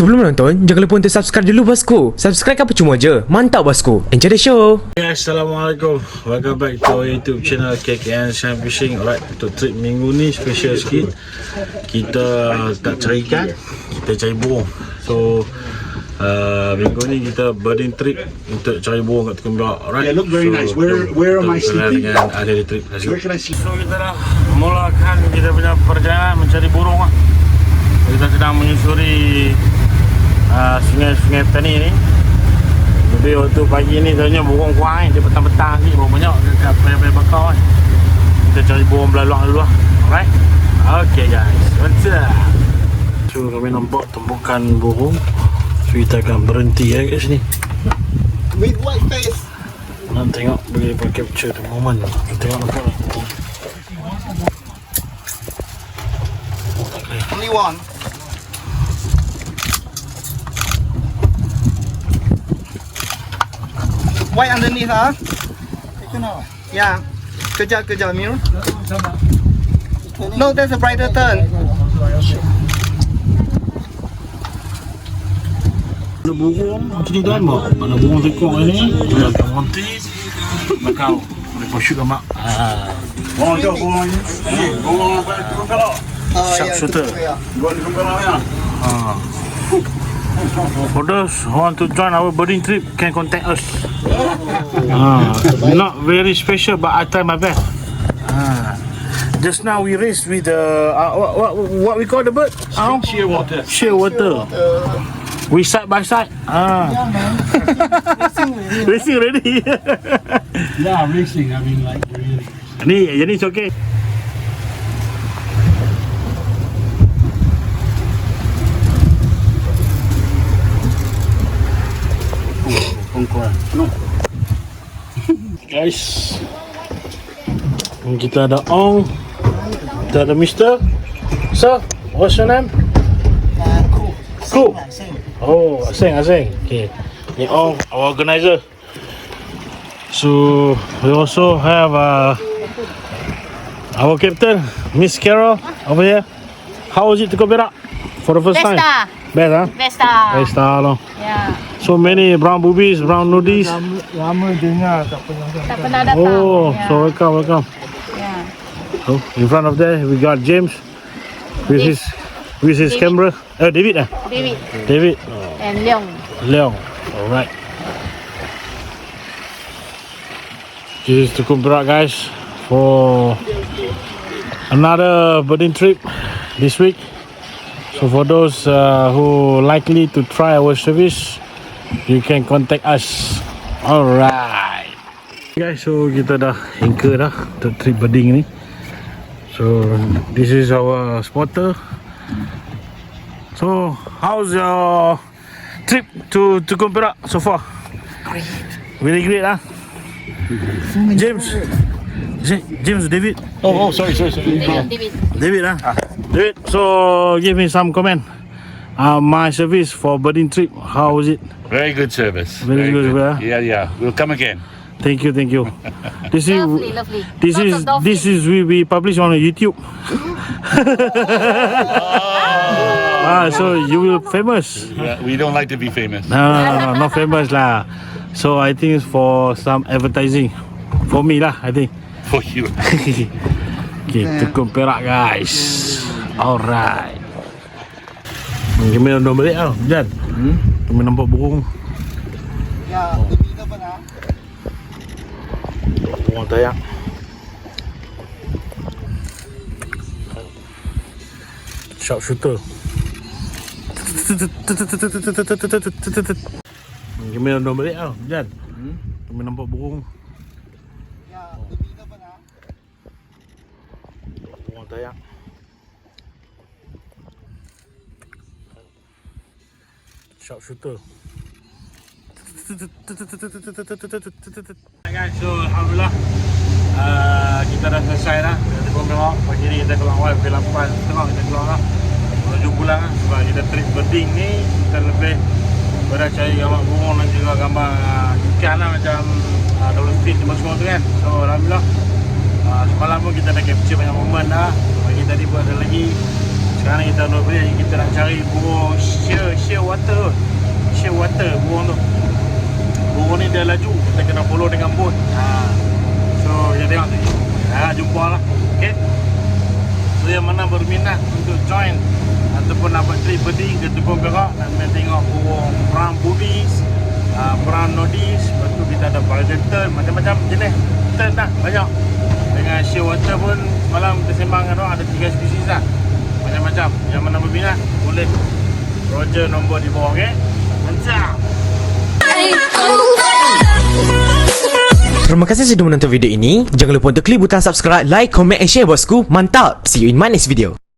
Sebelum menonton, jangan lupa untuk subscribe dulu bosku. Subscribe apa cuma je. Mantap bosku. Enjoy the show. Assalamualaikum. Welcome back to our YouTube channel KKN Sam Fishing. Alright, untuk trip minggu ni special sikit. Kita tak cari ikan, kita cari burung. So minggu ni kita birding trip untuk cari burung kat Tukun Perak. Alright. Yeah, look very nice. Where am I sleeping? Dengan ada di trip. Let's go. Where can I see? So kita dah mulakan kita punya perjalanan mencari burung lah. Kita sedang menyusuri sungai-sungai petani ni. Lebih waktu pagi ni sebenarnya burung kurang dia petang-petang ni burung banyak dekat payah-payah bakar kan. Kita cari burung belaluan dulu lah. Alright. Okay guys, what's up? So kami nampak tumpukan burung. So kita akan berhenti kat sini. With white face. Nak tengok boleh capture the moment. Kita tengok nampak lah. Only one. White underneath, huh? Yeah. Kejap, Mir. No, there's a brighter turn. Ada burung macam ni kan mak? Ada burung tekong ni. Dia akan monti. Bakal boleh shoot ke mak? Burung tu burung ni. Burung apa Tukun Perak? Sharpshooter. Tukun Perak ya. For those who want to join our birding trip, can contact us. Not very special, but I try my best. Just now we raced with the what we call the bird? Shearwater. Shearwater. We side by side. Yeah, man. Racing already. Yeah, racing. I mean, like really. Ni, jadi it's okay. No. Guys, kita ada Ong, kita ada Mister. Sir, what's your name? Cool. Oh, Aseng. Okay. Ni Ong, our organizer. So we also have our captain, Miss Carol, over here. How was it to Tukun Perak for the first time? Best, huh? Besta, no. Ya. So many brown boobies, brown nudies. Lama dengar tak Tak pernah datang. Oh, Ya. so welcome. Ya. So in front of there we got James with his David. camera. David. David Oh, and Leong. Leong. Alright. This is Tukun Perak guys for another birding trip this week. So for those who likely to try our service, you can contact us. Alright. Guys, so kita dah anchor dah untuk trip birding ni. So this is our spotter. So how's your trip to Tukun Perak so far? Great. Really great lah. James David. Oh, sorry. David lah. David, so give me some comment. My service for birding trip, how was it? Very good service. Very good, yeah? Yeah. We'll come again. Thank you. This is Lovely. this is we publish on YouTube. So you will famous. We don't like to be famous. No, not famous lah. So I think it's for some advertising. For me lah, I think. For you. Okay, Tukun Perak guys. Alright. Kami dah balik tau, Jan. Kami nampak burung. Ya, kita pernah. Burung tayak. Sharpshooter. Kami dah balik tau, Jan. Kami nampak burung. Ya, kita pernah. Burung tayak. Sharpshooter. Guys, so alhamdulillah kita dah selesai dah. Kita Tukun Perak. Pagi ni kita keluar awal pukul 8.30 kita keluar lah. Menuju pulang lah. Sebab kita trip birding ni kita lebih pada cari gambar burung dan juga gambar ikan lah, macam dollar fish semua tu kan. So alhamdulillah semalam pun kita dah capture banyak momen dah. Pagi tadi pun ada lagi. Sekarang kita nak beli, kita nak cari burung sheer water. Sheer water burung tu. Burung ni dia laju, kita kena follow dengan boat. So kita tengok tu. Jumpa lah. Okay. So yang mana berminat untuk join ataupun nak buat trip berdi ke Tukun Perak dan tengok burung perang Buddhis, perang Nordis, lepas tu kita ada Belgian turn, macam-macam jenis turn tak banyak. Dengan sheer water pun semalam kita sembang dengan orang ada 3 spesies lah, macam-macam. Yang mana berminat boleh Roger nombor di bawah. Okay, mantap. Terima kasih sudah menonton video ini. Jangan lupa untuk klik butang subscribe, like, comment and share bosku. Mantap. See you in my next video.